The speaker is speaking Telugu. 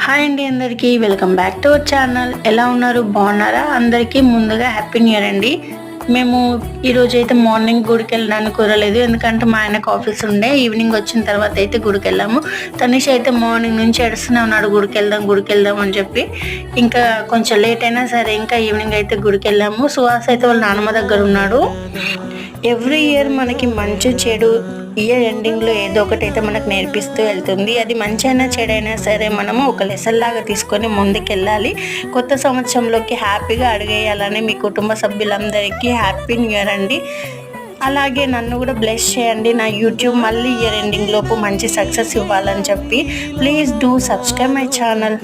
హాయ్ అండి, అందరికీ welcome back to our channel. ఎలా ఉన్నారు? బాగున్నారా? అందరికీ ముందుగా హ్యాపీ న్యూ ఇయర్ అండి. మేము ఈరోజు అయితే మార్నింగ్ గుడికి వెళ్ళడానికి కుదరలేదు, ఎందుకంటే మా ఆయనకు ఆఫీస్ ఉండే. ఈవినింగ్ వచ్చిన తర్వాత అయితే గుడికి వెళ్ళాము. తనిష్ అయితే మార్నింగ్ నుంచి ఏడుస్తూనే ఉన్నాడు, గుడికి వెళ్దాం అని చెప్పి. ఇంకా కొంచెం లేట్ అయినా సరే ఇంకా ఈవినింగ్ అయితే గుడికి వెళ్ళాము. సుహాస్ అయితే వాళ్ళ నాన్నమ్మ దగ్గర ఉన్నాడు. ఎవ్రీ ఇయర్ మనకి మంచి చెడు ఇయర్ ఎండింగ్లో ఏదో ఒకటి అయితే మనకు నేర్పిస్తూ వెళ్తుంది. అది మంచి అయినా చెడైనా సరే మనము ఒక లెసన్ లాగా తీసుకొని ముందుకెళ్ళాలి. కొత్త సంవత్సరంలోకి హ్యాపీగా అడుగేయాలని మీ కుటుంబ సభ్యులందరికీ హ్యాపీ న్యూ ఇయర్ అండి. అలాగే నన్ను కూడా బ్లెస్ చేయండి. నా యూట్యూబ్ మళ్ళీ ఇయర్ ఎండింగ్ లోపు మంచి సక్సెస్ ఇవ్వాలని చెప్పి please do subscribe my channel.